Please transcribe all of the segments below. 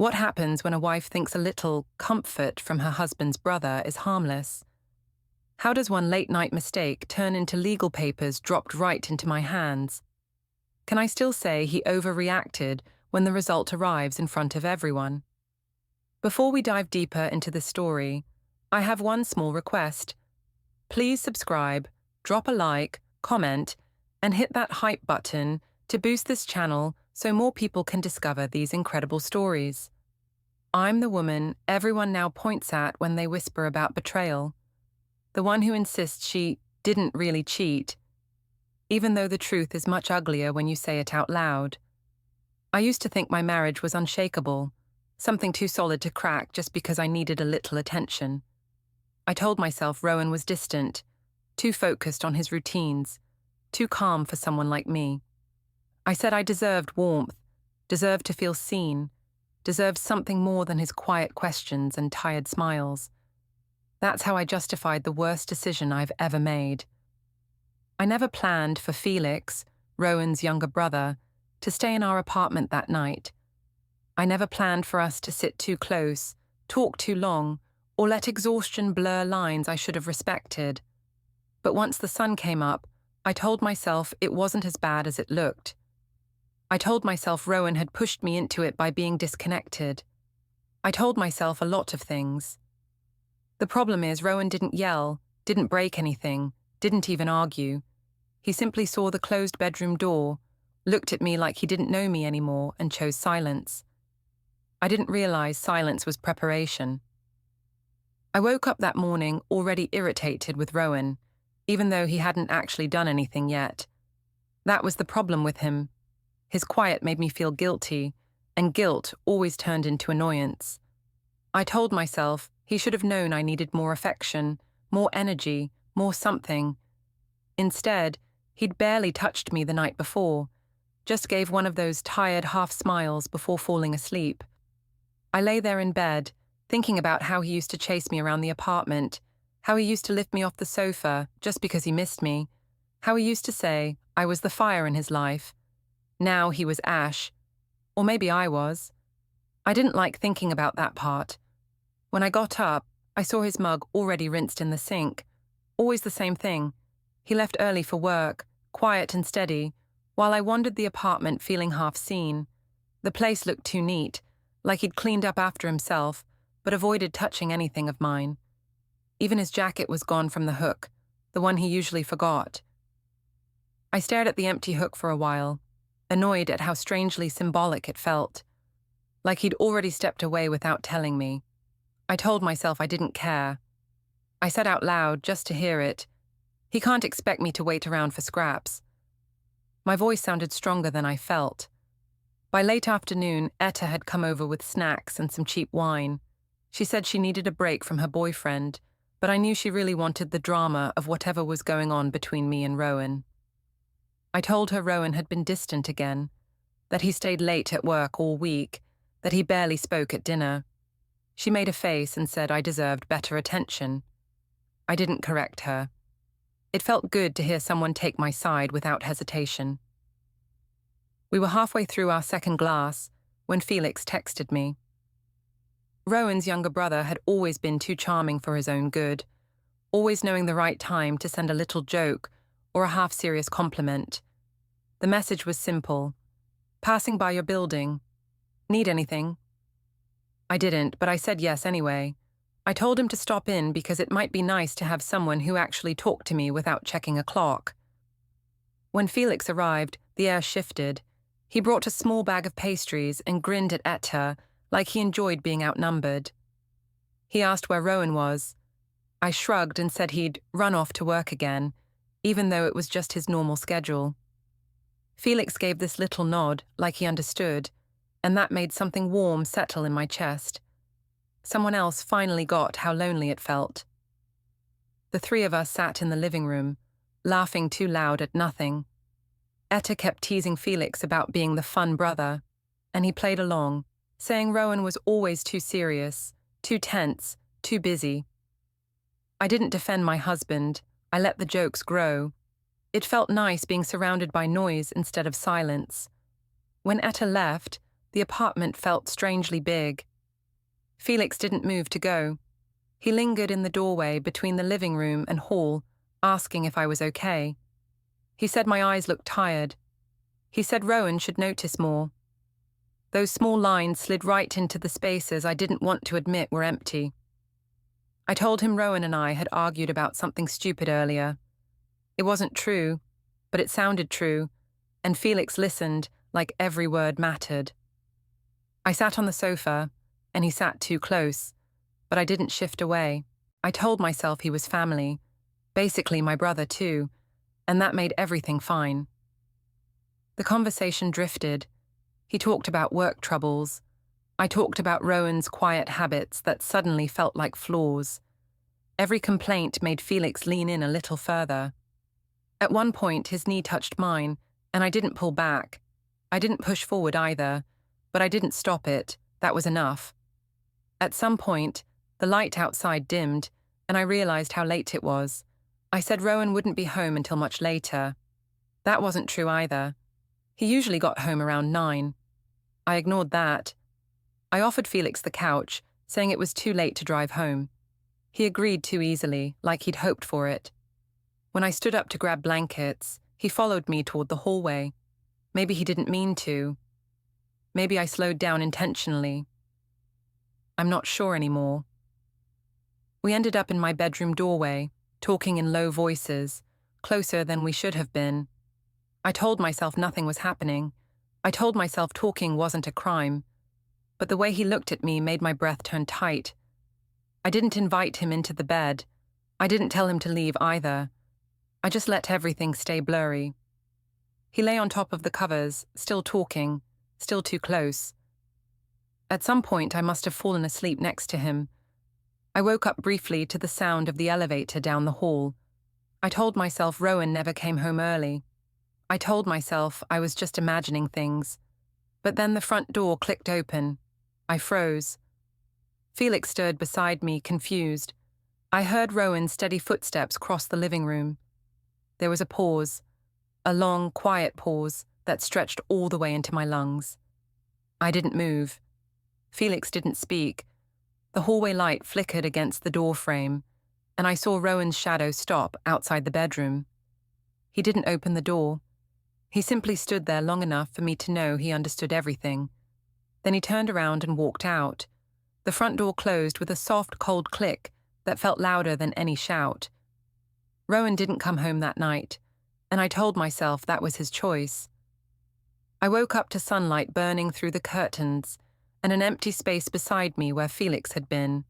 What happens when a wife thinks a little comfort from her husband's brother is harmless? How does one late-night mistake turn into legal papers dropped right into my hands? Can I still say he overreacted when the result arrives in front of everyone? Before we dive deeper into the story, I have one small request. Please subscribe, drop a like, comment, and hit that hype button to boost this channel so more people can discover these incredible stories. I'm the woman everyone now points at when they whisper about betrayal. The one who insists she didn't really cheat, even though the truth is much uglier when you say it out loud. I used to think my marriage was unshakable, something too solid to crack just because I needed a little attention. I told myself Rowan was distant, too focused on his routines, too calm for someone like me. I said I deserved warmth, deserved to feel seen, deserved something more than his quiet questions and tired smiles. That's how I justified the worst decision I've ever made. I never planned for Felix, Rowan's younger brother, to stay in our apartment that night. I never planned for us to sit too close, talk too long, or let exhaustion blur lines I should have respected. But once the sun came up, I told myself it wasn't as bad as it looked. I told myself Rowan had pushed me into it by being disconnected. I told myself a lot of things. The problem is Rowan didn't yell, didn't break anything, didn't even argue. He simply saw the closed bedroom door, looked at me like he didn't know me anymore, and chose silence. I didn't realize silence was preparation. I woke up that morning already irritated with Rowan, even though he hadn't actually done anything yet. That was the problem with him. His quiet made me feel guilty, and guilt always turned into annoyance. I told myself he should have known I needed more affection, more energy, more something. Instead, he'd barely touched me the night before, just gave one of those tired half smiles before falling asleep. I lay there in bed, thinking about how he used to chase me around the apartment, how he used to lift me off the sofa just because he missed me, how he used to say I was the fire in his life. Now he was ash. Or maybe I was. I didn't like thinking about that part. When I got up, I saw his mug already rinsed in the sink. Always the same thing. He left early for work, quiet and steady, while I wandered the apartment feeling half seen. The place looked too neat, like he'd cleaned up after himself, but avoided touching anything of mine. Even his jacket was gone from the hook, the one he usually forgot. I stared at the empty hook for a while, annoyed at how strangely symbolic it felt. Like he'd already stepped away without telling me. I told myself I didn't care. I said out loud, just to hear it, "He can't expect me to wait around for scraps." My voice sounded stronger than I felt. By late afternoon, Etta had come over with snacks and some cheap wine. She said she needed a break from her boyfriend, but I knew she really wanted the drama of whatever was going on between me and Rowan. I told her Rowan had been distant again, that he stayed late at work all week, that he barely spoke at dinner. She made a face and said I deserved better attention. I didn't correct her. It felt good to hear someone take my side without hesitation. We were halfway through our second glass when Felix texted me. Rowan's younger brother had always been too charming for his own good, always knowing the right time to send a little joke or a half-serious compliment. The message was simple. "Passing by your building. Need anything?" I didn't, but I said yes anyway. I told him to stop in because it might be nice to have someone who actually talked to me without checking a clock. When Felix arrived, the air shifted. He brought a small bag of pastries and grinned at Etta like he enjoyed being outnumbered. He asked where Rowan was. I shrugged and said he'd run off to work again, even though it was just his normal schedule. Felix gave this little nod, like he understood, and that made something warm settle in my chest. Someone else finally got how lonely it felt. The three of us sat in the living room, laughing too loud at nothing. Etta kept teasing Felix about being the fun brother, and he played along, saying Rowan was always too serious, too tense, too busy. I didn't defend my husband. I let the jokes grow. It felt nice being surrounded by noise instead of silence. When Etta left, The apartment felt strangely big. Felix didn't move to go. He lingered in the doorway between the living room and hall, asking if I was okay. He said my eyes looked tired. He said Rowan should notice more. Those small lines slid right into the spaces I didn't want to admit were empty. I told him Rowan and I had argued about something stupid earlier. It wasn't true, but it sounded true, and Felix listened like every word mattered. I sat on the sofa, and he sat too close, but I didn't shift away. I told myself he was family, basically my brother too, and that made everything fine. The conversation drifted. He talked about work troubles. I talked about Rowan's quiet habits that suddenly felt like flaws. Every complaint made Felix lean in a little further. At one point, his knee touched mine, and I didn't pull back. I didn't push forward either, but I didn't stop it. That was enough. At some point, the light outside dimmed, and I realized how late it was. I said Rowan wouldn't be home until much later. That wasn't true either. He usually got home around 9. I ignored that. I offered Felix the couch, saying it was too late to drive home. He agreed too easily, like he'd hoped for it. When I stood up to grab blankets, he followed me toward the hallway. Maybe he didn't mean to. Maybe I slowed down intentionally. I'm not sure anymore. We ended up in my bedroom doorway, talking in low voices, closer than we should have been. I told myself nothing was happening. I told myself talking wasn't a crime. But the way he looked at me made my breath turn tight. I didn't invite him into the bed. I didn't tell him to leave either. I just let everything stay blurry. He lay on top of the covers, still talking, still too close. At some point, I must have fallen asleep next to him. I woke up briefly to the sound of the elevator down the hall. I told myself Rowan never came home early. I told myself I was just imagining things. But then the front door clicked open. I froze. Felix stirred beside me, confused. I heard Rowan's steady footsteps cross the living room. There was a pause, a long, quiet pause that stretched all the way into my lungs. I didn't move. Felix didn't speak. The hallway light flickered against the door frame, and I saw Rowan's shadow stop outside the bedroom. He didn't open the door. He simply stood there long enough for me to know he understood everything. Then he turned around and walked out. The front door closed with a soft, cold click that felt louder than any shout. Rowan didn't come home that night, and I told myself that was his choice. I woke up to sunlight burning through the curtains and an empty space beside me where Felix had been.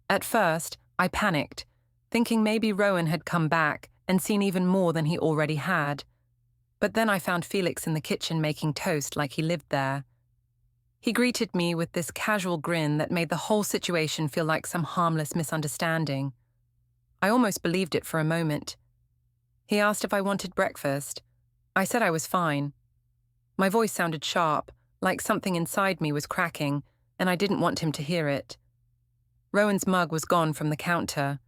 At first, I panicked, thinking maybe Rowan had come back and seen even more than he already had. But then I found Felix in the kitchen making toast like he lived there. He greeted me with this casual grin that made the whole situation feel like some harmless misunderstanding. I almost believed it for a moment. He asked if I wanted breakfast. I said I was fine. My voice sounded sharp, like something inside me was cracking, and I didn't want him to hear it. Rowan's mug was gone from the counter.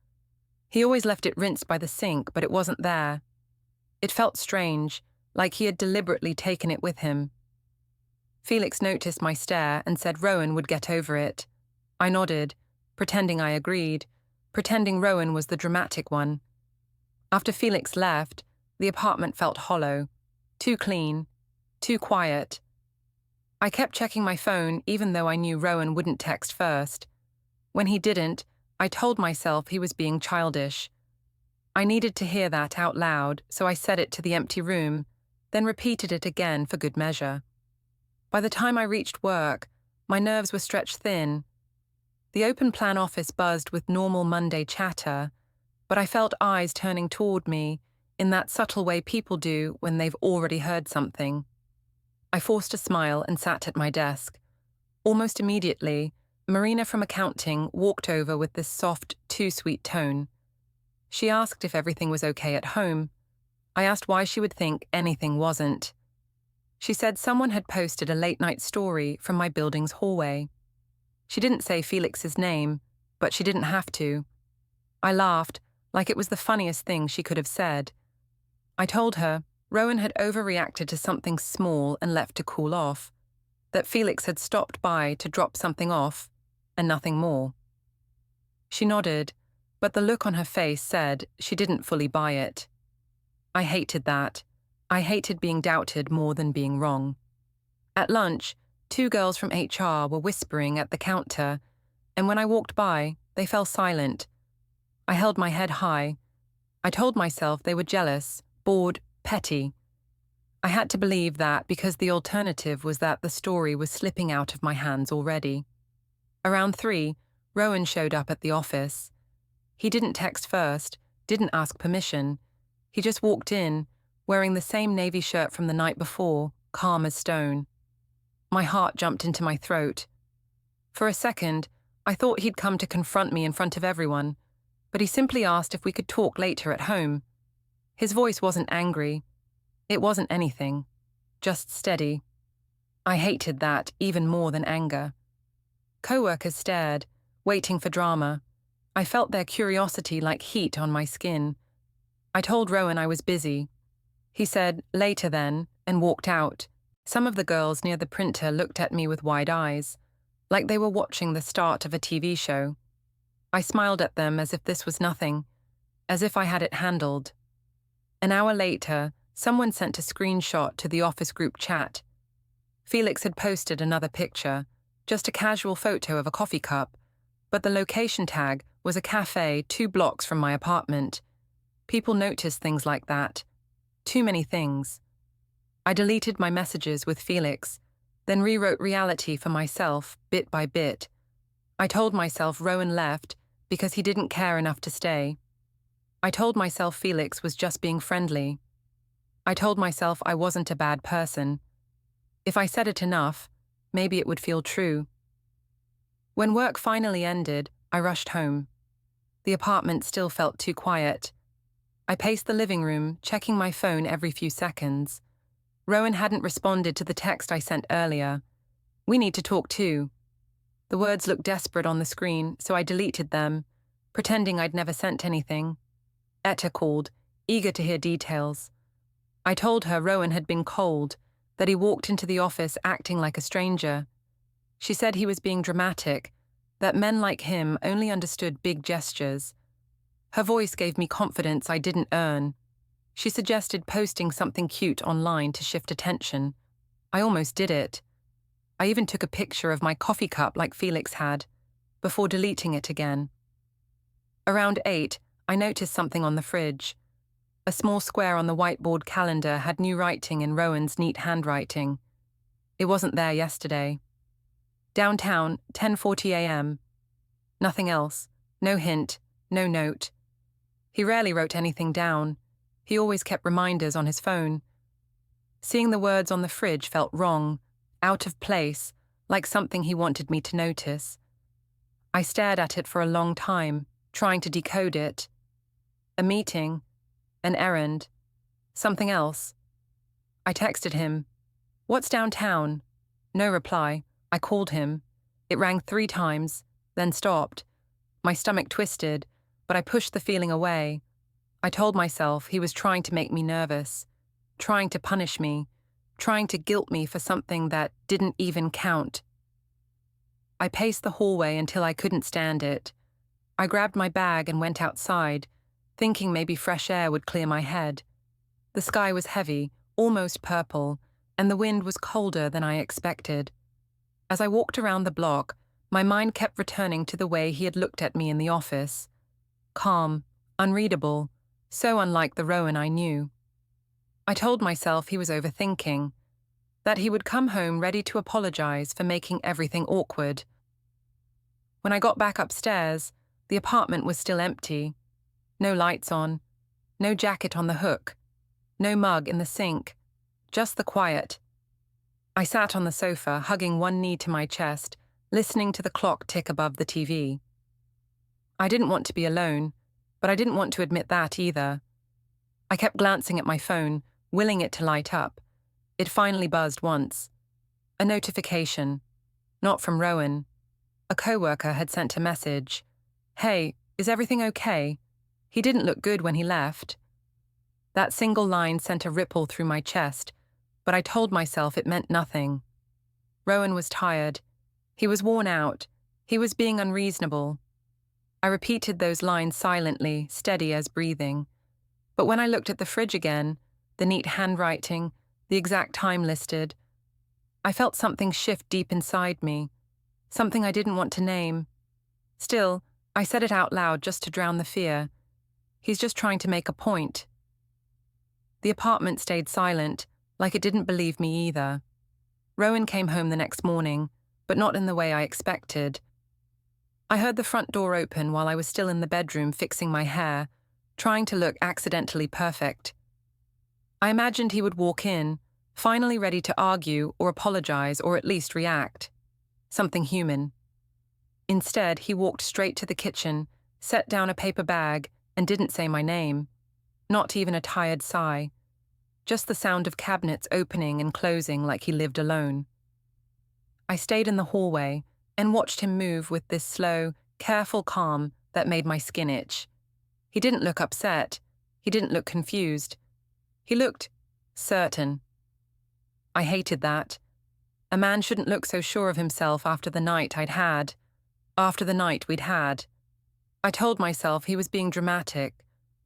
He always left it rinsed by the sink, but it wasn't there. It felt strange, like he had deliberately taken it with him. Felix noticed my stare and said Rowan would get over it. I nodded, pretending I agreed, pretending Rowan was the dramatic one. After Felix left, the apartment felt hollow, too clean, too quiet. I kept checking my phone even though I knew Rowan wouldn't text first. When he didn't, I told myself he was being childish. I needed to hear that out loud, so I said it to the empty room, then repeated it again for good measure. By the time I reached work, my nerves were stretched thin. The open-plan office buzzed with normal Monday chatter, but I felt eyes turning toward me in that subtle way people do when they've already heard something. I forced a smile and sat at my desk. Almost immediately, Marina from accounting walked over with this soft, too-sweet tone. She asked if everything was okay at home. I asked why she would think anything wasn't. She said someone had posted a late-night story from my building's hallway. She didn't say Felix's name, but she didn't have to. I laughed, like it was the funniest thing she could have said. I told her Rowan had overreacted to something small and left to cool off. that Felix had stopped by to drop something off, and nothing more. She nodded, but the look on her face said she didn't fully buy it. I hated that. I hated being doubted more than being wrong. At lunch, 2 girls from HR were whispering at the counter, and when I walked by, they fell silent. I held my head high. I told myself they were jealous, bored, petty. I had to believe that because the alternative was that the story was slipping out of my hands already. Around 3, Rowan showed up at the office. He didn't text first, didn't ask permission. He just walked in, wearing the same navy shirt from the night before, calm as stone. My heart jumped into my throat. For a second, I thought he'd come to confront me in front of everyone, but he simply asked if we could talk later at home. His voice wasn't angry. It wasn't anything, just steady. I hated that even more than anger. Co-workers stared, waiting for drama. I felt their curiosity like heat on my skin. I told Rowan I was busy. He said, "Later then," and walked out. Some of the girls near the printer looked at me with wide eyes, like they were watching the start of a TV show. I smiled at them as if this was nothing, as if I had it handled. An hour later, someone sent a screenshot to the office group chat. Felix had posted another picture, just a casual photo of a coffee cup, but the location tag was a cafe 2 blocks from my apartment. People notice things like that. Too many things. I deleted my messages with Felix, then rewrote reality for myself, bit by bit. I told myself Rowan left because he didn't care enough to stay. I told myself Felix was just being friendly. I told myself I wasn't a bad person. If I said it enough, maybe it would feel true. When work finally ended, I rushed home. The apartment still felt too quiet. I paced the living room, checking my phone every few seconds. Rowan hadn't responded to the text I sent earlier. "We need to talk too." The words looked desperate on the screen, so I deleted them, pretending I'd never sent anything. Etta called, eager to hear details. I told her Rowan had been cold, that he walked into the office acting like a stranger. She said he was being dramatic, that men like him only understood big gestures. Her voice gave me confidence I didn't earn. She suggested posting something cute online to shift attention. I almost did it. I even took a picture of my coffee cup like Felix had, before deleting it again. Around 8, I noticed something on the fridge. A small square on the whiteboard calendar had new writing in Rowan's neat handwriting. It wasn't there yesterday. Downtown, 10:40 a.m. Nothing else. No hint. No note. He rarely wrote anything down. He always kept reminders on his phone. Seeing the words on the fridge felt wrong, out of place, like something he wanted me to notice. I stared at it for a long time, trying to decode it. A meeting, an errand, something else. I texted him, "What's downtown?" No reply. I called him. It rang 3 times, then stopped. My stomach twisted, but I pushed the feeling away. I told myself he was trying to make me nervous, trying to punish me, trying to guilt me for something that didn't even count. I paced the hallway until I couldn't stand it. I grabbed my bag and went outside, thinking maybe fresh air would clear my head. The sky was heavy, almost purple, and the wind was colder than I expected. As I walked around the block, my mind kept returning to the way he had looked at me in the office. Calm, unreadable, so unlike the Rowan I knew. I told myself he was overthinking, that he would come home ready to apologize for making everything awkward. When I got back upstairs, the apartment was still empty. No lights on, no jacket on the hook, no mug in the sink, just the quiet. I sat on the sofa, hugging one knee to my chest, listening to the clock tick above the TV. I didn't want to be alone, but I didn't want to admit that either. I kept glancing at my phone, willing it to light up. It finally buzzed once. A notification. Not from Rowan. A coworker had sent a message. "Hey, is everything okay? He didn't look good when he left." That single line sent a ripple through my chest, but I told myself it meant nothing. Rowan was tired. He was worn out. He was being unreasonable. I repeated those lines silently, steady as breathing. But when I looked at the fridge again, the neat handwriting, the exact time listed, I felt something shift deep inside me, something I didn't want to name. Still, I said it out loud just to drown the fear. He's just trying to make a point. The apartment stayed silent, like it didn't believe me either. Rowan came home the next morning, but not in the way I expected. I heard the front door open while I was still in the bedroom fixing my hair, trying to look accidentally perfect. I imagined he would walk in, finally ready to argue or apologize or at least react. Something human. Instead, he walked straight to the kitchen, set down a paper bag, and didn't say my name. Not even a tired sigh. Just the sound of cabinets opening and closing like he lived alone. I stayed in the hallway and watched him move with this slow, careful calm that made my skin itch. He didn't look upset. He didn't look confused. He looked certain. I hated that. A man shouldn't look so sure of himself after the night I'd had. After the night we'd had. I told myself he was being dramatic,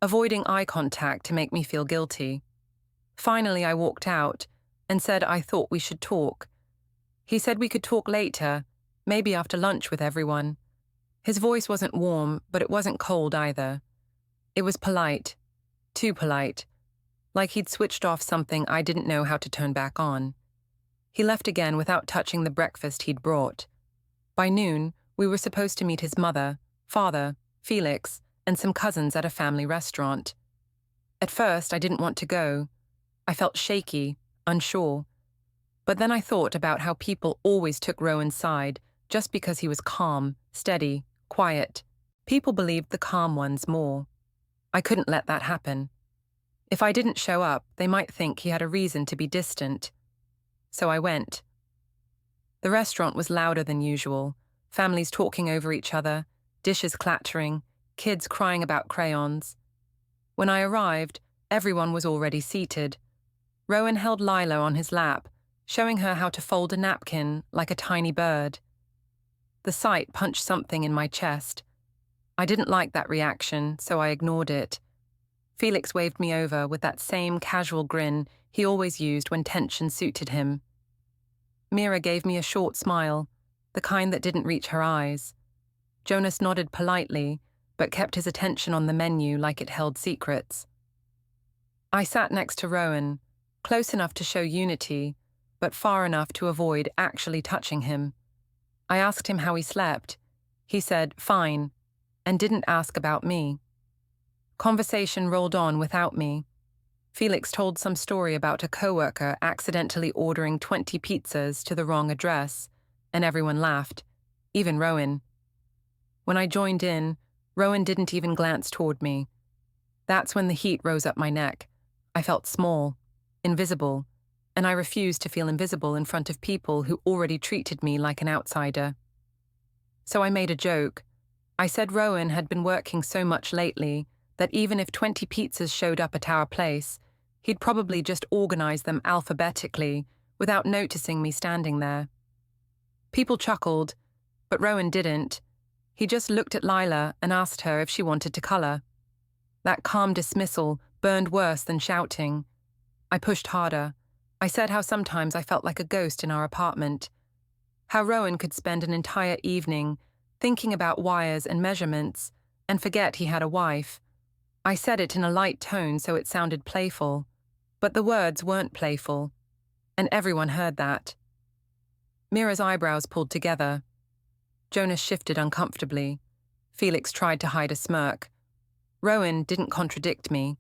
avoiding eye contact to make me feel guilty. Finally, I walked out and said I thought we should talk. He said we could talk later, maybe after lunch with everyone. His voice wasn't warm, but it wasn't cold either. It was polite. Too polite. Like he'd switched off something I didn't know how to turn back on. He left again without touching the breakfast he'd brought. By noon, we were supposed to meet his mother, father, Felix, and some cousins at a family restaurant. At first, I didn't want to go. I felt shaky, unsure. But then I thought about how people always took Rowan's side just because he was calm, steady, quiet. People believed the calm ones more. I couldn't let that happen. If I didn't show up, they might think he had a reason to be distant. So I went. The restaurant was louder than usual, families talking over each other, dishes clattering, kids crying about crayons. When I arrived, everyone was already seated. Rowan held Lila on his lap, showing her how to fold a napkin like a tiny bird. The sight punched something in my chest. I didn't like that reaction, so I ignored it. Felix waved me over with that same casual grin he always used when tension suited him. Mira gave me a short smile, the kind that didn't reach her eyes. Jonas nodded politely, but kept his attention on the menu like it held secrets. I sat next to Rowan, close enough to show unity, but far enough to avoid actually touching him. I asked him how he slept. He said, fine, and didn't ask about me. Conversation rolled on without me. Felix told some story about a coworker accidentally ordering 20 pizzas to the wrong address, and everyone laughed, even Rowan. When I joined in, Rowan didn't even glance toward me. That's when the heat rose up my neck. I felt small, invisible, and I refused to feel invisible in front of people who already treated me like an outsider. So I made a joke. I said Rowan had been working so much lately that even if 20 pizzas showed up at our place, he'd probably just organize them alphabetically without noticing me standing there. People chuckled, but Rowan didn't. He just looked at Lila and asked her if she wanted to color. That calm dismissal burned worse than shouting. I pushed harder. I said how sometimes I felt like a ghost in our apartment. How Rowan could spend an entire evening thinking about wires and measurements and forget he had a wife. I said it in a light tone so it sounded playful, but the words weren't playful, and everyone heard that. Mira's eyebrows pulled together. Jonas shifted uncomfortably. Felix tried to hide a smirk. Rowan didn't contradict me.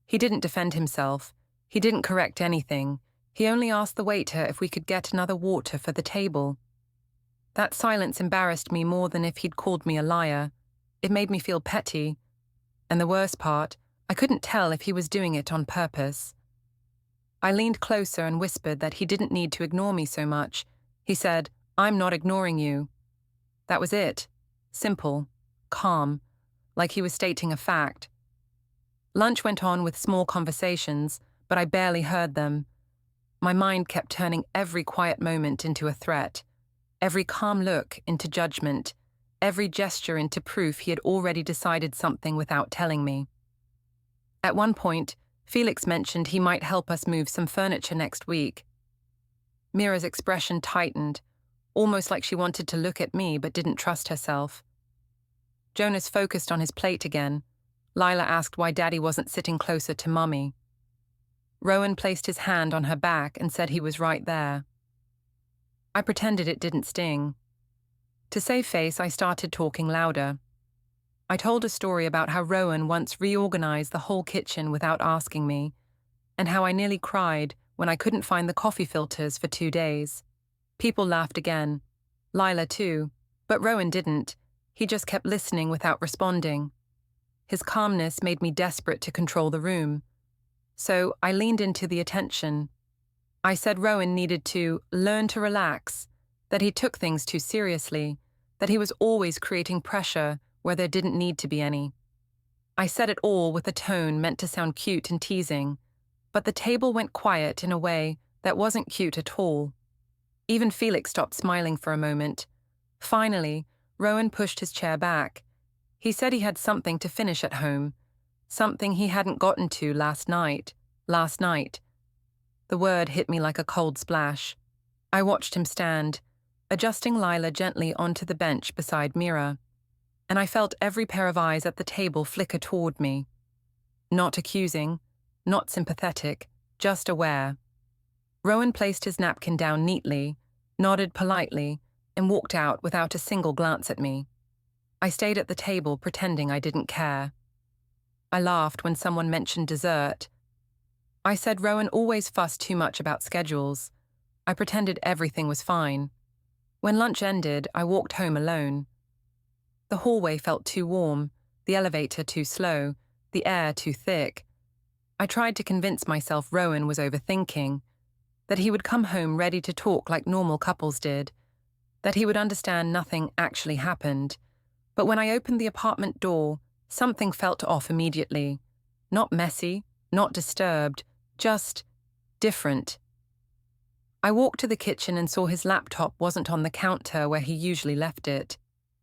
He didn't defend himself. He didn't correct anything. He only asked the waiter if we could get another water for the table. That silence embarrassed me more than if he'd called me a liar. It made me feel petty. And the worst part, I couldn't tell if he was doing it on purpose. I leaned closer and whispered that he didn't need to ignore me so much. He said, "I'm not ignoring you." That was it. Simple. Calm. Like he was stating a fact. Lunch went on with small conversations, but I barely heard them. My mind kept turning every quiet moment into a threat, every calm look into judgment, every gesture into proof he had already decided something without telling me. At one point, Felix mentioned he might help us move some furniture next week. Mira's expression tightened, almost like she wanted to look at me but didn't trust herself. Jonas focused on his plate again. Lila asked why Daddy wasn't sitting closer to Mummy. Rowan placed his hand on her back and said he was right there. I pretended it didn't sting. To save face, I started talking louder. I told a story about how Rowan once reorganized the whole kitchen without asking me, and how I nearly cried when I couldn't find the coffee filters for 2 days. People laughed again. Lila too, but Rowan didn't. He just kept listening without responding. His calmness made me desperate to control the room. So I leaned into the attention. I said Rowan needed to learn to relax, that he took things too seriously, that he was always creating pressure where there didn't need to be any. I said it all with a tone meant to sound cute and teasing, but the table went quiet in a way that wasn't cute at all. Even Felix stopped smiling for a moment. Finally, Rowan pushed his chair back. He said he had something to finish at home, something he hadn't gotten to last night. The word hit me like a cold splash. I watched him stand, adjusting Lila gently onto the bench beside Mira, and I felt every pair of eyes at the table flicker toward me. Not accusing, not sympathetic, just aware. Rowan placed his napkin down neatly, nodded politely, and walked out without a single glance at me. I stayed at the table pretending I didn't care. I laughed when someone mentioned dessert. I said Rowan always fussed too much about schedules. I pretended everything was fine. When lunch ended, I walked home alone. The hallway felt too warm, the elevator too slow, the air too thick. I tried to convince myself Rowan was overthinking, that he would come home ready to talk like normal couples did, that he would understand nothing actually happened. But when I opened the apartment door, something felt off immediately. Not messy, not disturbed, just different. I walked to the kitchen and saw his laptop wasn't on the counter where he usually left it.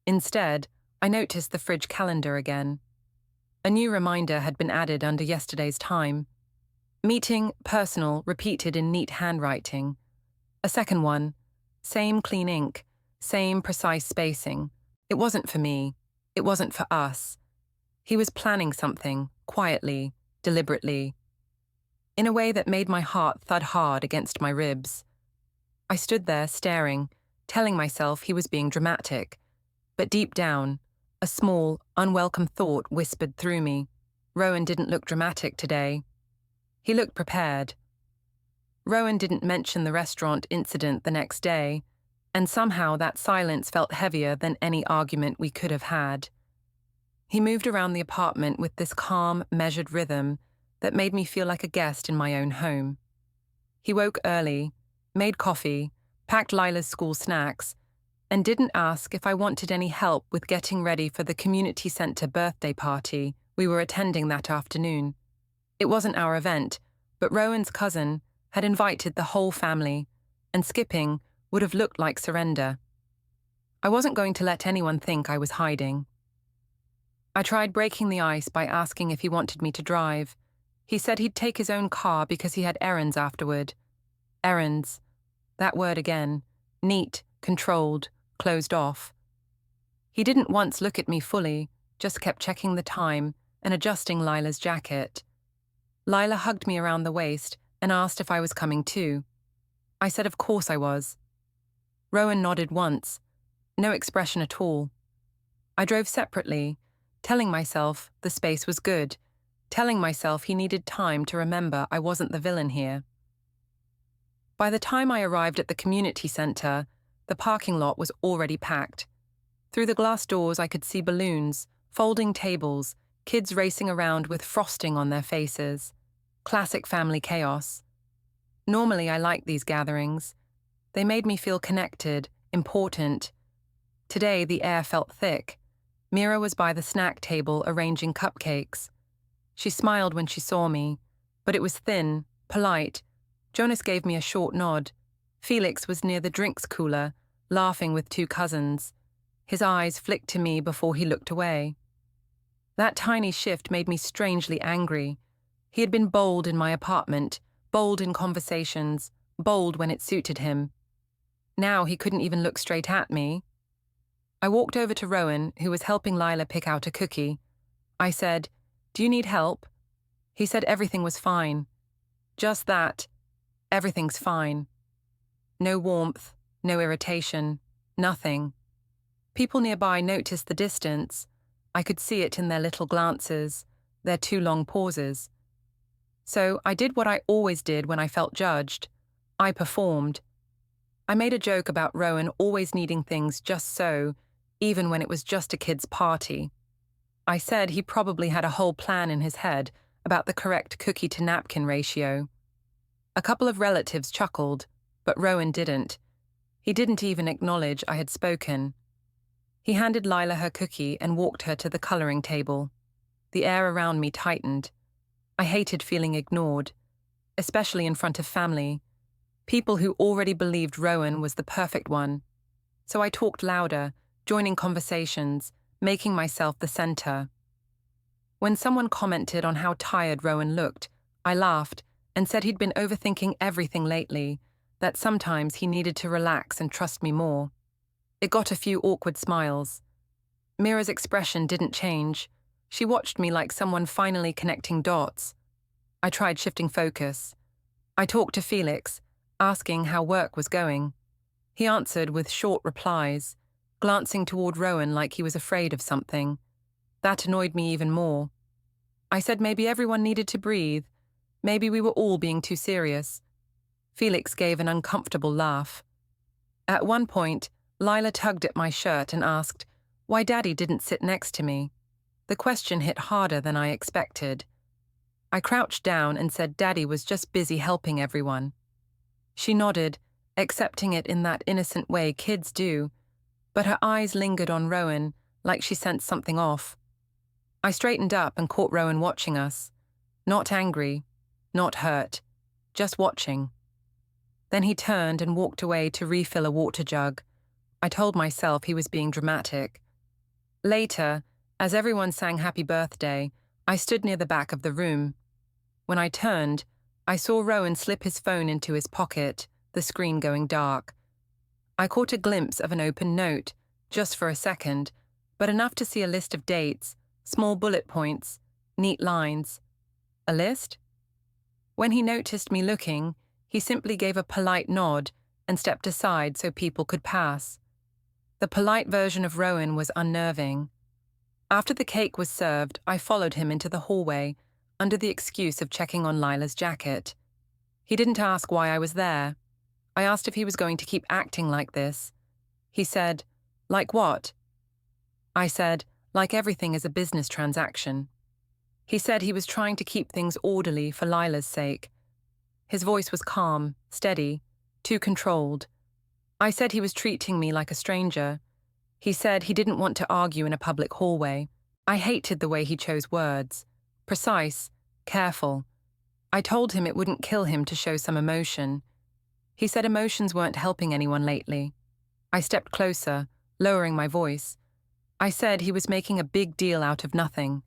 Instead, I noticed the fridge calendar again. A new reminder had been added under yesterday's time. Meeting, personal, repeated in neat handwriting. A second one. Same clean ink, same precise spacing. It wasn't for me. It wasn't for us. He was planning something, quietly, deliberately, in a way that made my heart thud hard against my ribs. I stood there staring, telling myself he was being dramatic, but deep down, a small, unwelcome thought whispered through me. Rowan didn't look dramatic today. He looked prepared. Rowan didn't mention the restaurant incident the next day, and somehow that silence felt heavier than any argument we could have had. He moved around the apartment with this calm, measured rhythm that made me feel like a guest in my own home. He woke early, made coffee, packed Lila's school snacks, and didn't ask if I wanted any help with getting ready for the community center birthday party we were attending that afternoon. It wasn't our event, but Rowan's cousin had invited the whole family, and skipping would have looked like surrender. I wasn't going to let anyone think I was hiding. I tried breaking the ice by asking if he wanted me to drive. He said he'd take his own car because he had errands afterward. Errands. That word again. Neat, controlled, closed off. He didn't once look at me fully, just kept checking the time and adjusting Lila's jacket. Lila hugged me around the waist and asked if I was coming too. I said of course I was. Rowan nodded once. No expression at all. I drove separately, telling myself the space was good, telling myself he needed time to remember I wasn't the villain here. By the time I arrived at the community center, the parking lot was already packed. Through the glass doors I could see balloons, folding tables, kids racing around with frosting on their faces. Classic family chaos. Normally I liked these gatherings. They made me feel connected, important. Today the air felt thick. Mira was by the snack table arranging cupcakes. She smiled when she saw me, but it was thin, polite, Jonas gave me a short nod. Felix was near the drinks cooler, laughing with two cousins. His eyes flicked to me before he looked away. That tiny shift made me strangely angry. He had been bold in my apartment, bold in conversations, bold when it suited him. Now he couldn't even look straight at me. I walked over to Rowan, who was helping Lila pick out a cookie. I said, "Do you need help?" He said everything was fine. Just that. Everything's fine. No warmth, no irritation, nothing. People nearby noticed the distance. I could see it in their little glances, their too long pauses. So I did what I always did when I felt judged. I performed. I made a joke about Rowan always needing things just so, even when it was just a kid's party. I said he probably had a whole plan in his head about the correct cookie-to-napkin ratio. A couple of relatives chuckled, but Rowan didn't. He didn't even acknowledge I had spoken. He handed Lila her cookie and walked her to the colouring table. The air around me tightened. I hated feeling ignored, especially in front of family, people who already believed Rowan was the perfect one. So I talked louder, joining conversations, making myself the centre. When someone commented on how tired Rowan looked, I laughed and said he'd been overthinking everything lately, that sometimes he needed to relax and trust me more. It got a few awkward smiles. Mira's expression didn't change. She watched me like someone finally connecting dots. I tried shifting focus. I talked to Felix, asking how work was going. He answered with short replies, glancing toward Rowan like he was afraid of something. That annoyed me even more. I said maybe everyone needed to breathe. Maybe we were all being too serious. Felix gave an uncomfortable laugh. At one point, Lila tugged at my shirt and asked why Daddy didn't sit next to me. The question hit harder than I expected. I crouched down and said Daddy was just busy helping everyone. She nodded, accepting it in that innocent way kids do, but her eyes lingered on Rowan like she sensed something off. I straightened up and caught Rowan watching us. Not angry, not hurt, just watching. Then he turned and walked away to refill a water jug. I told myself he was being dramatic. Later, as everyone sang happy birthday, I stood near the back of the room. When I turned, I saw Rowan slip his phone into his pocket, the screen going dark. I caught a glimpse of an open note, just for a second, but enough to see a list of dates, small bullet points, neat lines. A list? When he noticed me looking, he simply gave a polite nod and stepped aside so people could pass. The polite version of Rowan was unnerving. After the cake was served, I followed him into the hallway, under the excuse of checking on Lila's jacket. He didn't ask why I was there. I asked if he was going to keep acting like this. He said, "Like what?" I said, "Like everything is a business transaction." He said he was trying to keep things orderly for Lila's sake. His voice was calm, steady, too controlled. I said he was treating me like a stranger. He said he didn't want to argue in a public hallway. I hated the way he chose words. Precise, careful. I told him it wouldn't kill him to show some emotion. He said emotions weren't helping anyone lately. I stepped closer, lowering my voice. I said he was making a big deal out of nothing.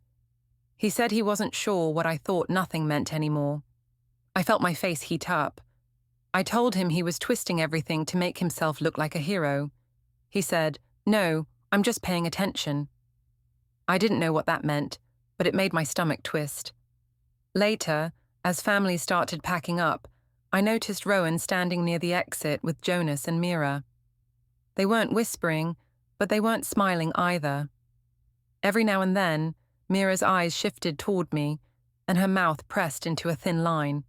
He said he wasn't sure what I thought nothing meant anymore. I felt my face heat up. I told him he was twisting everything to make himself look like a hero. He said, "No, I'm just paying attention." I didn't know what that meant, but it made my stomach twist. Later, as family started packing up, I noticed Rowan standing near the exit with Jonas and Mira. They weren't whispering, but they weren't smiling either. Every now and then, Mira's eyes shifted toward me, and her mouth pressed into a thin line.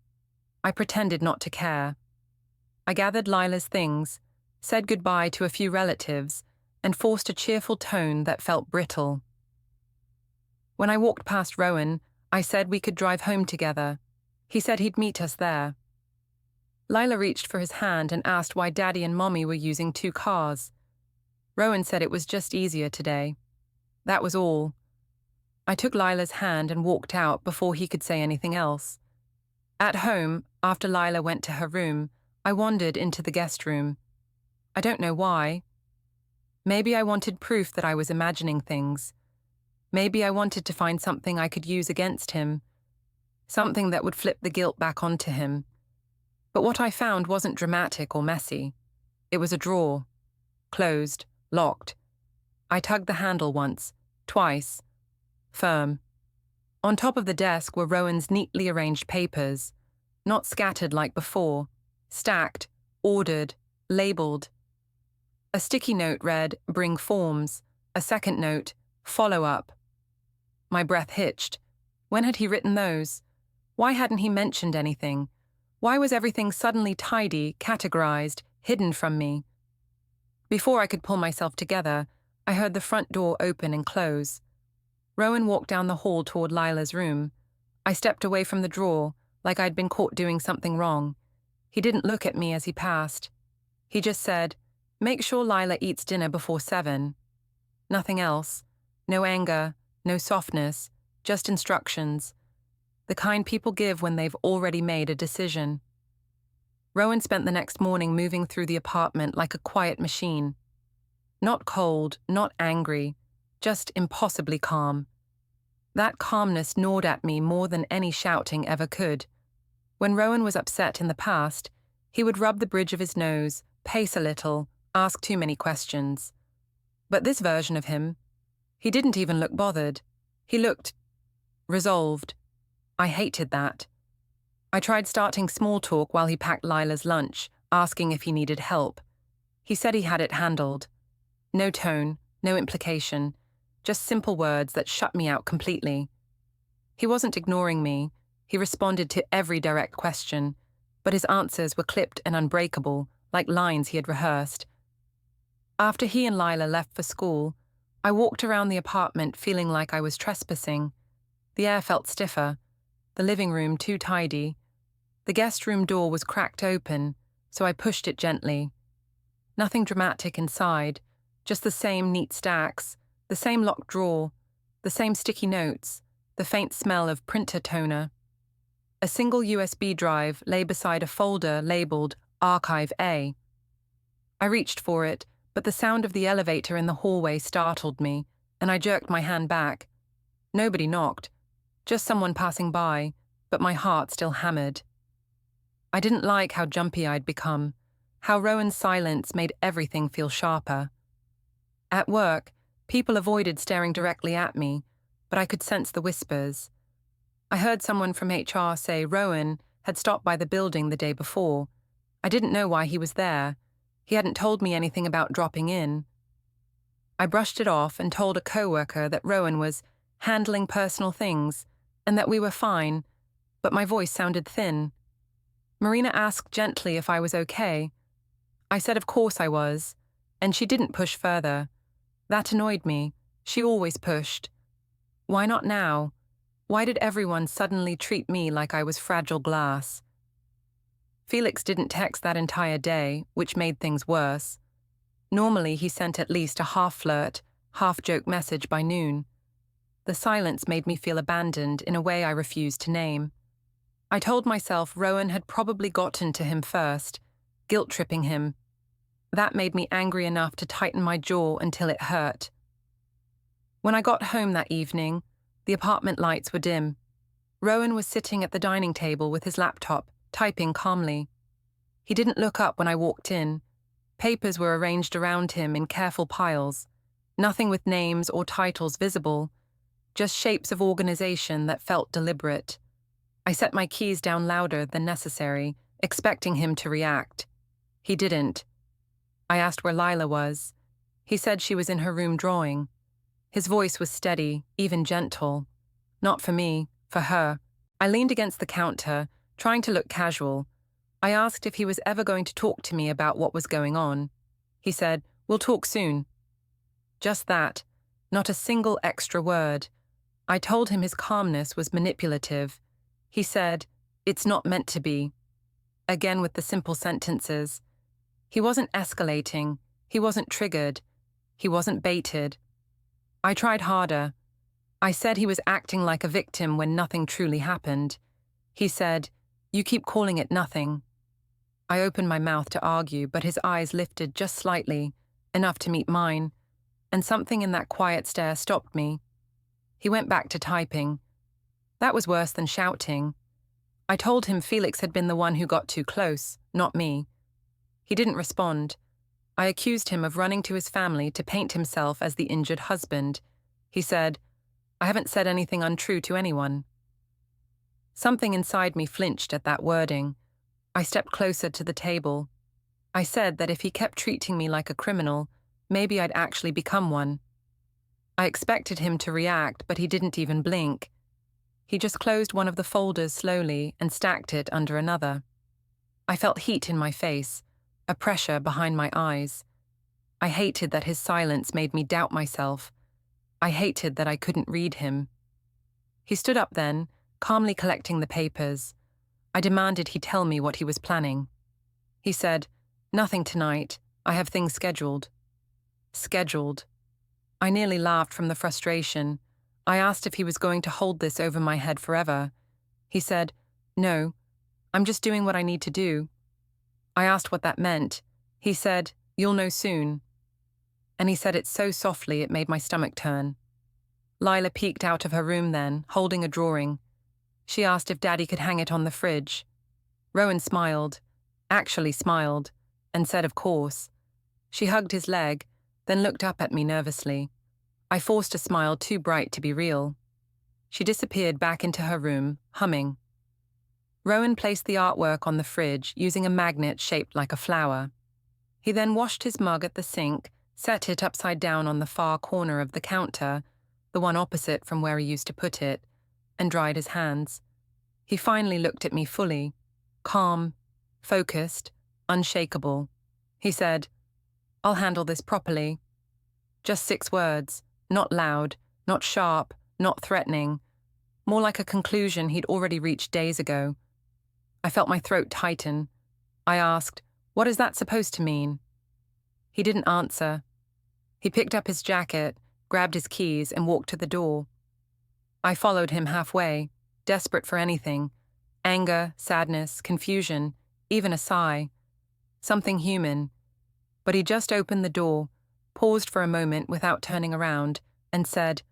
I pretended not to care. I gathered Lila's things, said goodbye to a few relatives, and forced a cheerful tone that felt brittle. When I walked past Rowan, I said we could drive home together. He said he'd meet us there. Lila reached for his hand and asked why Daddy and Mommy were using 2 cars. Rowan said it was just easier today. That was all. I took Lila's hand and walked out before he could say anything else. At home, after Lila went to her room, I wandered into the guest room. I don't know why. Maybe I wanted proof that I was imagining things. Maybe I wanted to find something I could use against him, something that would flip the guilt back onto him. But what I found wasn't dramatic or messy. It was a drawer. Closed, locked. I tugged the handle once, twice. Firm. On top of the desk were Rowan's neatly arranged papers, not scattered like before, stacked, ordered, labelled. A sticky note read, "Bring forms." A second note, "Follow up." My breath hitched. When had he written those? Why hadn't he mentioned anything? Why was everything suddenly tidy, categorized, hidden from me? Before I could pull myself together, I heard the front door open and close. Rowan walked down the hall toward Lila's room. I stepped away from the drawer, like I'd been caught doing something wrong. He didn't look at me as he passed. He just said, "Make sure Lila eats dinner before 7. Nothing else. No anger, no softness, just instructions. The kind people give when they've already made a decision. Rowan spent the next morning moving through the apartment like a quiet machine. Not cold, not angry, just impossibly calm. That calmness gnawed at me more than any shouting ever could. When Rowan was upset in the past, he would rub the bridge of his nose, pace a little, ask too many questions. But this version of him, he didn't even look bothered. He looked resolved. I hated that. I tried starting small talk while he packed Lila's lunch, asking if he needed help. He said he had it handled. No tone, no implication, just simple words that shut me out completely. He wasn't ignoring me. He responded to every direct question, but his answers were clipped and unbreakable, like lines he had rehearsed. After he and Lila left for school, I walked around the apartment feeling like I was trespassing. The air felt stiffer, the living room too tidy. The guest room door was cracked open, so I pushed it gently. Nothing dramatic inside, just the same neat stacks, the same locked drawer, the same sticky notes, the faint smell of printer toner. A single USB drive lay beside a folder labeled Archive A. I reached for it, but the sound of the elevator in the hallway startled me, and I jerked my hand back. Nobody knocked, just someone passing by, but my heart still hammered. I didn't like how jumpy I'd become, how Rowan's silence made everything feel sharper. At work, people avoided staring directly at me, but I could sense the whispers. I heard someone from HR say Rowan had stopped by the building the day before. I didn't know why he was there. He hadn't told me anything about dropping in. I brushed it off and told a coworker that Rowan was handling personal things and that we were fine, but my voice sounded thin. Marina asked gently if I was okay. I said of course I was, and she didn't push further. That annoyed me. She always pushed. Why not now? Why did everyone suddenly treat me like I was fragile glass? Felix didn't text that entire day, which made things worse. Normally he sent at least a half-flirt, half-joke message by noon. The silence made me feel abandoned in a way I refused to name. I told myself Rowan had probably gotten to him first, guilt-tripping him. That made me angry enough to tighten my jaw until it hurt. When I got home that evening, the apartment lights were dim. Rowan was sitting at the dining table with his laptop, typing calmly. He didn't look up when I walked in. Papers were arranged around him in careful piles, nothing with names or titles visible, just shapes of organization that felt deliberate. I set my keys down louder than necessary, expecting him to react. He didn't. I asked where Lila was. He said she was in her room drawing. His voice was steady, even gentle. Not for me, for her. I leaned against the counter, trying to look casual. I asked if he was ever going to talk to me about what was going on. He said, "We'll talk soon." Just that, not a single extra word. I told him his calmness was manipulative. He said, "It's not meant to be." Again with the simple sentences. He wasn't escalating. He wasn't triggered. He wasn't baited. I tried harder. I said he was acting like a victim when nothing truly happened. He said, You keep calling it nothing. I opened my mouth to argue, but his eyes lifted just slightly, enough to meet mine, and something in that quiet stare stopped me. He went back to typing. That was worse than shouting. I told him Felix had been the one who got too close, not me. He didn't respond. I accused him of running to his family to paint himself as the injured husband. He said, "I haven't said anything untrue to anyone." Something inside me flinched at that wording. I stepped closer to the table. I said that if he kept treating me like a criminal, maybe I'd actually become one. I expected him to react, but he didn't even blink. He just closed one of the folders slowly and stacked it under another. I felt heat in my face, a pressure behind my eyes. I hated that his silence made me doubt myself. I hated that I couldn't read him. He stood up then, calmly collecting the papers. I demanded he tell me what he was planning. He said, "Nothing tonight. I have things scheduled." Scheduled. I nearly laughed from the frustration. I asked if he was going to hold this over my head forever. He said, "No, I'm just doing what I need to do." I asked what that meant. He said, "You'll know soon." And he said it so softly it made my stomach turn. Lila peeked out of her room then, holding a drawing. She asked if Daddy could hang it on the fridge. Rowan smiled, actually smiled, and said of course. She hugged his leg, then looked up at me nervously. I forced a smile too bright to be real. She disappeared back into her room, humming. Rowan placed the artwork on the fridge using a magnet shaped like a flower. He then washed his mug at the sink, set it upside down on the far corner of the counter, the one opposite from where he used to put it, and dried his hands. He finally looked at me fully, calm, focused, unshakable. He said, "I'll handle this properly." Just 6 words, not loud, not sharp, not threatening, more like a conclusion he'd already reached days ago. I felt my throat tighten. I asked, "What is that supposed to mean?" He didn't answer. He picked up his jacket, grabbed his keys, and walked to the door. I followed him halfway, desperate for anything. Anger, sadness, confusion, even a sigh. Something human. But he just opened the door, paused for a moment without turning around, and said,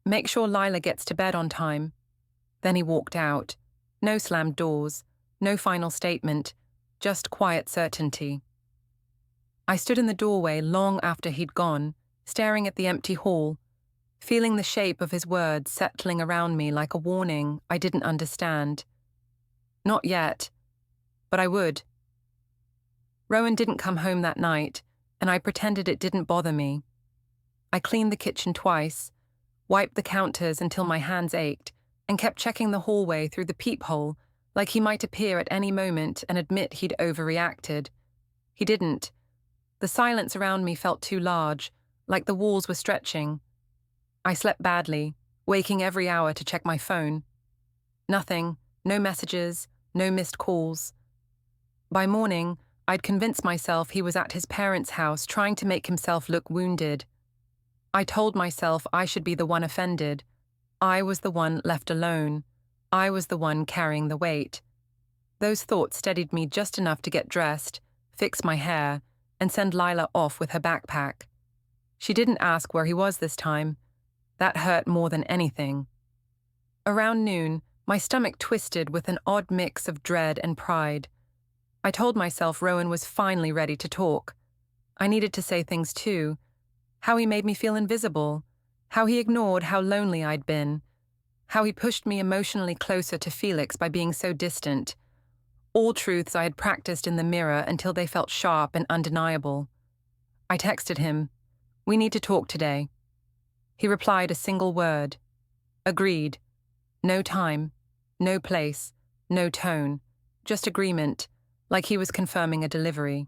"Make sure Lila gets to bed on time." Then he walked out. No slammed doors, no final statement, just quiet certainty. I stood in the doorway long after he'd gone, staring at the empty hall, feeling the shape of his words settling around me like a warning I didn't understand. Not yet, but I would. Rowan didn't come home that night, and I pretended it didn't bother me. I cleaned the kitchen twice, wiped the counters until my hands ached, and kept checking the hallway through the peephole like he might appear at any moment and admit he'd overreacted. He didn't. The silence around me felt too large, like the walls were stretching. I slept badly, waking every hour to check my phone. Nothing, no messages, no missed calls. By morning, I'd convinced myself he was at his parents' house trying to make himself look wounded. I told myself I should be the one offended. I was the one left alone. I was the one carrying the weight. Those thoughts steadied me just enough to get dressed, fix my hair, and send Lila off with her backpack. She didn't ask where he was this time. That hurt more than anything. Around noon, my stomach twisted with an odd mix of dread and pride. I told myself Rowan was finally ready to talk. I needed to say things too. How he made me feel invisible. How he ignored how lonely I'd been. How he pushed me emotionally closer to Felix by being so distant. All truths I had practiced in the mirror until they felt sharp and undeniable. I texted him, "We need to talk today." He replied a single word. Agreed. No time, no place, no tone, just agreement, like he was confirming a delivery.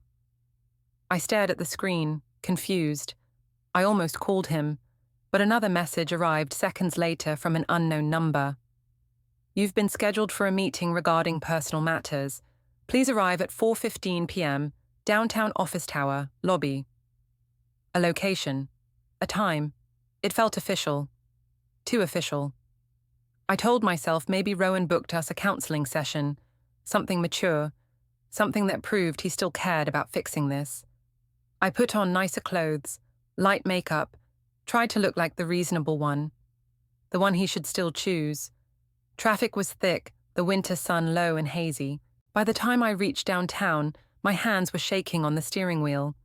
I stared at the screen, confused. I almost called him, but another message arrived seconds later from an unknown number. "You've been scheduled for a meeting regarding personal matters. Please arrive at 4:15 p.m., downtown office tower, lobby." A location. A time. It felt official. Too official. I told myself maybe Rowan booked us a counseling session, something mature, something that proved he still cared about fixing this. I put on nicer clothes, light makeup, tried to look like the reasonable one, the one he should still choose. Traffic was thick, the winter sun low and hazy. By the time I reached downtown, my hands were shaking on the steering wheel.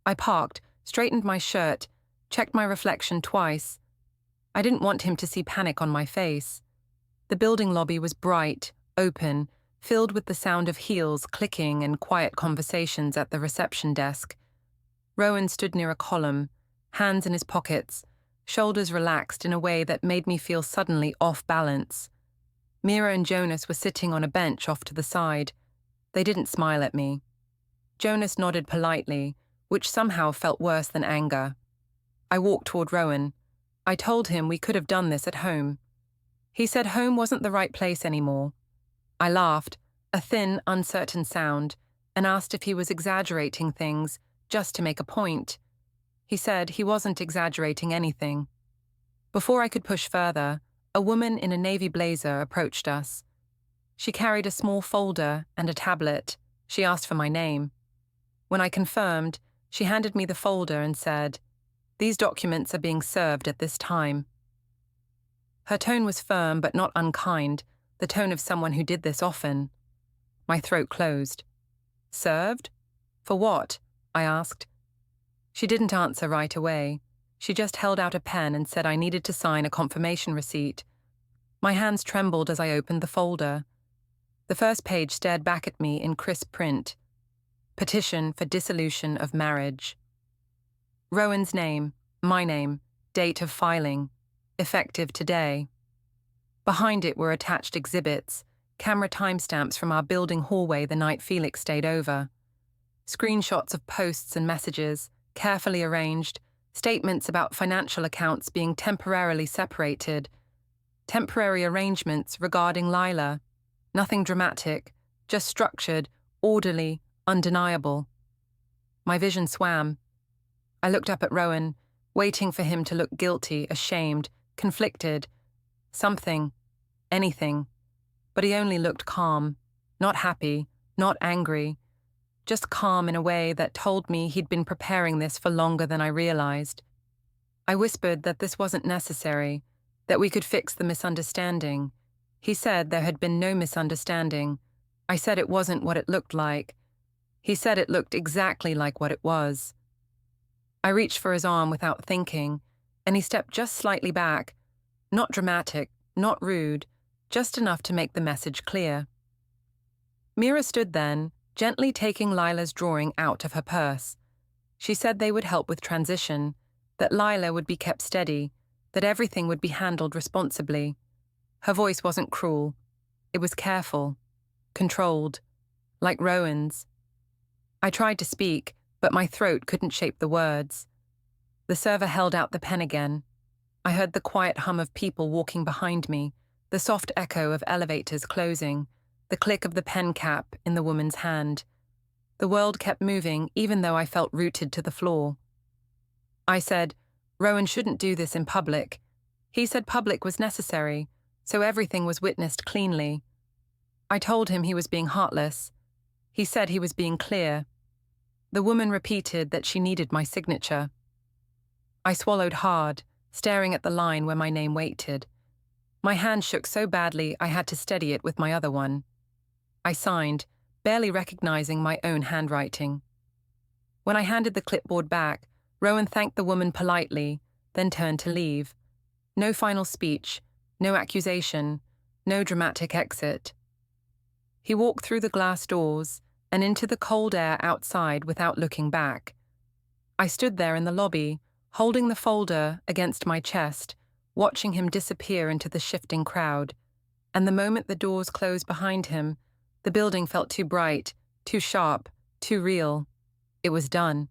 I parked, straightened my shirt, checked my reflection twice. I didn't want him to see panic on my face. The building lobby was bright, open, filled with the sound of heels clicking and quiet conversations at the reception desk. Rowan stood near a column, hands in his pockets, shoulders relaxed in a way that made me feel suddenly off balance. Mira and Jonas were sitting on a bench off to the side. They didn't smile at me. Jonas nodded politely, which somehow felt worse than anger. I walked toward Rowan. I told him we could have done this at home. He said home wasn't the right place anymore. I laughed, a thin, uncertain sound, and asked if he was exaggerating things just to make a point. He said he wasn't exaggerating anything. Before I could push further, a woman in a navy blazer approached us. She carried a small folder and a tablet. She asked for my name. When I confirmed, she handed me the folder and said, "These documents are being served at this time." Her tone was firm but not unkind, the tone of someone who did this often. My throat closed. "Served? For what?" I asked. She didn't answer right away. She just held out a pen and said I needed to sign a confirmation receipt. My hands trembled as I opened the folder. The first page stared back at me in crisp print. Petition for dissolution of marriage. Rowan's name, my name, date of filing, effective today. Behind it were attached exhibits, camera timestamps from our building hallway the night Felix stayed over. Screenshots of posts and messages, carefully arranged, statements about financial accounts being temporarily separated, temporary arrangements regarding Lila. Nothing dramatic, just structured, orderly, undeniable. My vision swam. I looked up at Rowan, waiting for him to look guilty, ashamed, conflicted. Something, anything. But he only looked calm, not happy, not angry, just calm in a way that told me he'd been preparing this for longer than I realized. I whispered that this wasn't necessary, that we could fix the misunderstanding. He said there had been no misunderstanding. I said it wasn't what it looked like. He said it looked exactly like what it was. I reached for his arm without thinking, and he stepped just slightly back, not dramatic, not rude, just enough to make the message clear. Mira stood then, gently taking Lila's drawing out of her purse. She said they would help with transition, that Lila would be kept steady, that everything would be handled responsibly. Her voice wasn't cruel. It was careful, controlled, like Rowan's. I tried to speak, but my throat couldn't shape the words. The server held out the pen again. I heard the quiet hum of people walking behind me, the soft echo of elevators closing, the click of the pen cap in the woman's hand. The world kept moving even though I felt rooted to the floor. I said, Rowan shouldn't do this in public. He said public was necessary, so everything was witnessed cleanly. I told him he was being heartless. He said he was being clear. The woman repeated that she needed my signature. I swallowed hard, staring at the line where my name waited. My hand shook so badly I had to steady it with my other one. I signed, barely recognizing my own handwriting. When I handed the clipboard back, Rowan thanked the woman politely, then turned to leave. No final speech, no accusation, no dramatic exit. He walked through the glass doors and into the cold air outside without looking back. I stood there in the lobby, holding the folder against my chest, watching him disappear into the shifting crowd, and the moment the doors closed behind him, the building felt too bright, too sharp, too real. It was done.